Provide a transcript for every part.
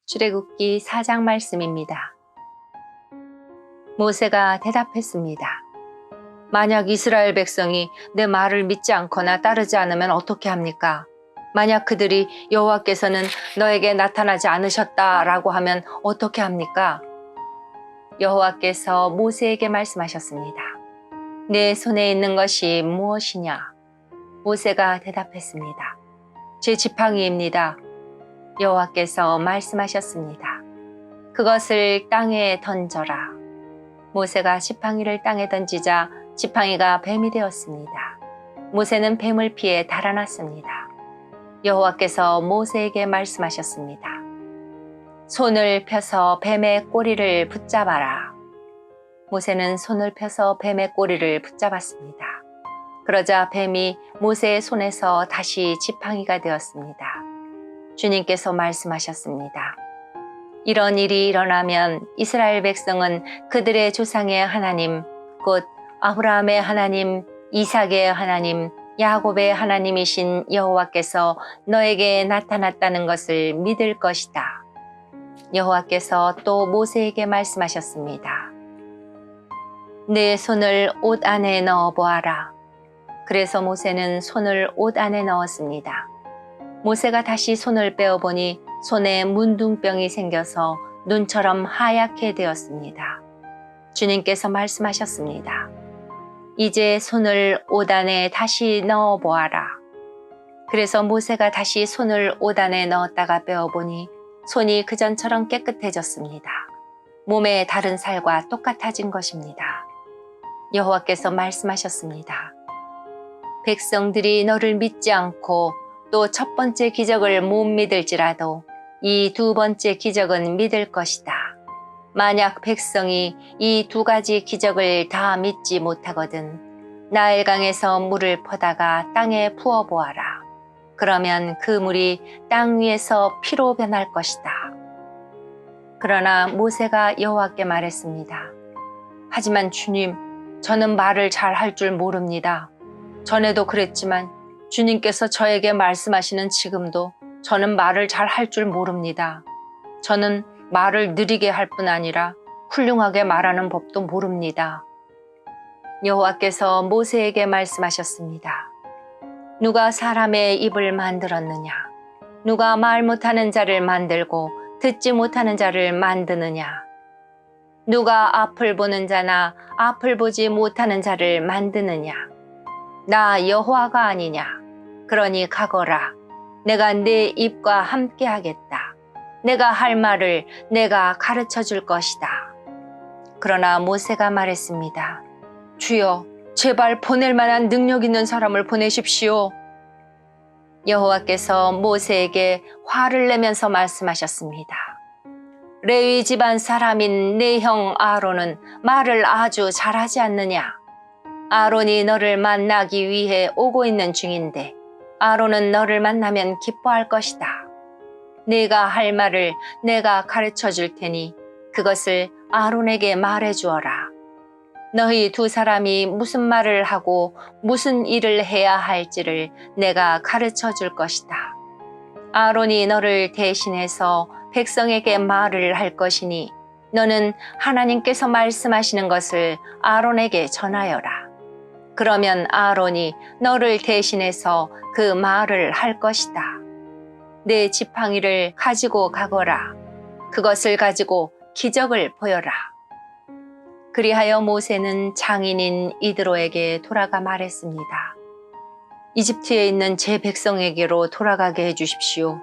출애굽기 4장 말씀입니다. 모세가 대답했습니다. 만약 이스라엘 백성이 내 말을 믿지 않거나 따르지 않으면 어떻게 합니까? 만약 그들이 여호와께서는 너에게 나타나지 않으셨다라고 하면 어떻게 합니까? 여호와께서 모세에게 말씀하셨습니다. 내 손에 있는 것이 무엇이냐? 모세가 대답했습니다. 제 지팡이입니다. 여호와께서 말씀하셨습니다. 그것을 땅에 던져라. 모세가 지팡이를 땅에 던지자 지팡이가 뱀이 되었습니다. 모세는 뱀을 피해 달아났습니다. 여호와께서 모세에게 말씀하셨습니다. 손을 펴서 뱀의 꼬리를 붙잡아라. 모세는 손을 펴서 뱀의 꼬리를 붙잡았습니다. 그러자 뱀이 모세의 손에서 다시 지팡이가 되었습니다. 주님께서 말씀하셨습니다. 이런 일이 일어나면 이스라엘 백성은 그들의 조상의 하나님, 곧 아브라함의 하나님, 이삭의 하나님, 야곱의 하나님이신 여호와께서 너에게 나타났다는 것을 믿을 것이다. 여호와께서 또 모세에게 말씀하셨습니다. 내 손을 옷 안에 넣어 보아라. 그래서 모세는 손을 옷 안에 넣었습니다. 모세가 다시 손을 빼어보니 손에 문둥병이 생겨서 눈처럼 하얗게 되었습니다. 주님께서 말씀하셨습니다. 이제 손을 옷 안에 다시 넣어 보아라. 그래서 모세가 다시 손을 옷 안에 넣었다가 빼어보니 손이 그전처럼 깨끗해졌습니다. 몸의 다른 살과 똑같아진 것입니다. 여호와께서 말씀하셨습니다. 백성들이 너를 믿지 않고 또 첫 번째 기적을 못 믿을지라도 이 두 번째 기적은 믿을 것이다. 만약 백성이 이 두 가지 기적을 다 믿지 못하거든 나일강에서 물을 퍼다가 땅에 부어보아라. 그러면 그 물이 땅 위에서 피로 변할 것이다. 그러나 모세가 여호와께 말했습니다. 하지만 주님, 저는 말을 잘 할 줄 모릅니다. 전에도 그랬지만 주님께서 저에게 말씀하시는 지금도 저는 말을 잘 할 줄 모릅니다. 저는 말을 느리게 할 뿐 아니라 훌륭하게 말하는 법도 모릅니다. 여호와께서 모세에게 말씀하셨습니다. 누가 사람의 입을 만들었느냐? 누가 말 못하는 자를 만들고 듣지 못하는 자를 만드느냐? 누가 앞을 보는 자나 앞을 보지 못하는 자를 만드느냐? 나 여호와가 아니냐? 그러니 가거라. 내가 네 입과 함께 하겠다. 내가 할 말을 내가 가르쳐 줄 것이다. 그러나 모세가 말했습니다. 주여, 제발 보낼 만한 능력 있는 사람을 보내십시오. 여호와께서 모세에게 화를 내면서 말씀하셨습니다. 레위 집안 사람인 네 형 아론은 말을 아주 잘하지 않느냐? 아론이 너를 만나기 위해 오고 있는 중인데 아론은 너를 만나면 기뻐할 것이다. 네가 할 말을 내가 가르쳐 줄 테니 그것을 아론에게 말해 주어라. 너희 두 사람이 무슨 말을 하고 무슨 일을 해야 할지를 내가 가르쳐 줄 것이다. 아론이 너를 대신해서 백성에게 말을 할 것이니 너는 하나님께서 말씀하시는 것을 아론에게 전하여라. 그러면 아론이 너를 대신해서 그 말을 할 것이다. 내 지팡이를 가지고 가거라. 그것을 가지고 기적을 보여라. 그리하여 모세는 장인인 이드로에게 돌아가 말했습니다. 이집트에 있는 제 백성에게로 돌아가게 해주십시오.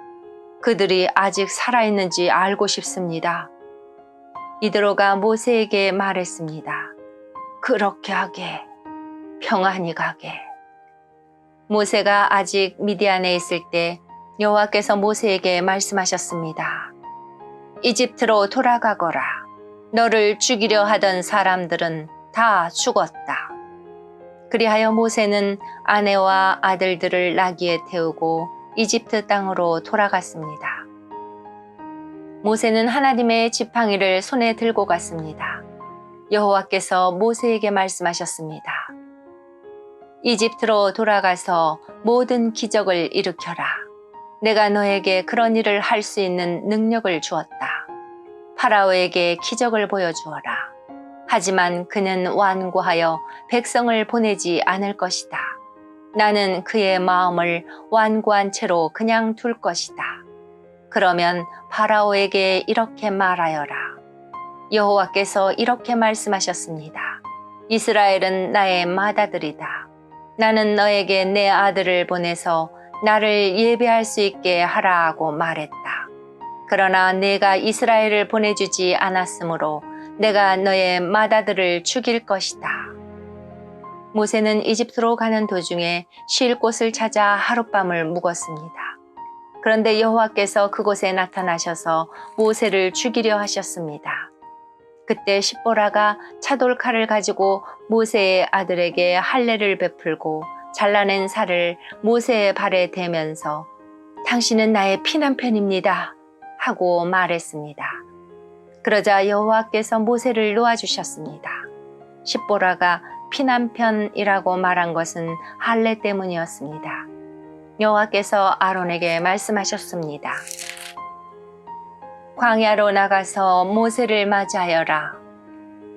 그들이 아직 살아있는지 알고 싶습니다. 이드로가 모세에게 말했습니다. 그렇게 하게. 평안히 가게. 모세가 아직 미디안에 있을 때 여호와께서 모세에게 말씀하셨습니다. 이집트로 돌아가거라. 너를 죽이려 하던 사람들은 다 죽었다. 그리하여 모세는 아내와 아들들을 나귀에 태우고 이집트 땅으로 돌아갔습니다. 모세는 하나님의 지팡이를 손에 들고 갔습니다. 여호와께서 모세에게 말씀하셨습니다. 이집트로 돌아가서 모든 기적을 일으켜라. 내가 너에게 그런 일을 할 수 있는 능력을 주었다. 파라오에게 기적을 보여주어라. 하지만 그는 완고하여 백성을 보내지 않을 것이다. 나는 그의 마음을 완고한 채로 그냥 둘 것이다. 그러면 파라오에게 이렇게 말하여라. 여호와께서 이렇게 말씀하셨습니다. 이스라엘은 나의 맏아들이다. 나는 너에게 내 아들을 보내서 나를 예배할 수 있게 하라 하고 말했다. 그러나 내가 이스라엘을 보내주지 않았으므로 내가 너의 맏아들을 죽일 것이다. 모세는 이집트로 가는 도중에 쉴 곳을 찾아 하룻밤을 묵었습니다. 그런데 여호와께서 그곳에 나타나셔서 모세를 죽이려 하셨습니다. 그때 십보라가 차돌칼을 가지고 모세의 아들에게 할례를 베풀고 잘라낸 살을 모세의 발에 대면서 당신은 나의 피난편입니다 하고 말했습니다. 그러자 여호와께서 모세를 놓아주셨습니다. 십보라가 피난편이라고 말한 것은 할례 때문이었습니다. 여호와께서 아론에게 말씀하셨습니다. 광야로 나가서 모세를 맞이하여라.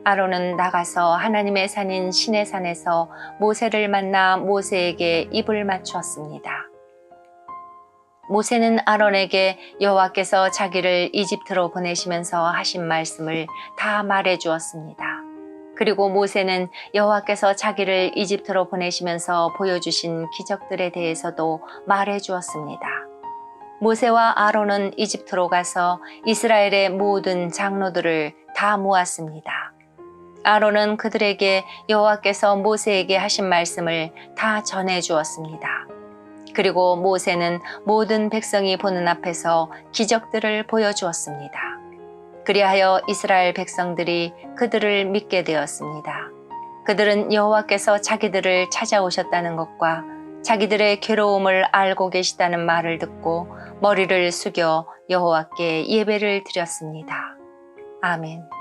아론은 나가서 하나님의 산인 시내산에서 모세를 만나 모세에게 입을 맞추었습니다. 모세는 아론에게 여호와께서 자기를 이집트로 보내시면서 하신 말씀을 다 말해 주었습니다. 그리고 모세는 여호와께서 자기를 이집트로 보내시면서 보여주신 기적들에 대해서도 말해 주었습니다. 모세와 아론은 이집트로 가서 이스라엘의 모든 장로들을 다 모았습니다. 아론은 그들에게 여호와께서 모세에게 하신 말씀을 다 전해 주었습니다. 그리고 모세는 모든 백성이 보는 앞에서 기적들을 보여주었습니다. 그리하여 이스라엘 백성들이 그들을 믿게 되었습니다. 그들은 여호와께서 자기들을 찾아오셨다는 것과 자기들의 괴로움을 알고 계시다는 말을 듣고 머리를 숙여 여호와께 예배를 드렸습니다. 아멘.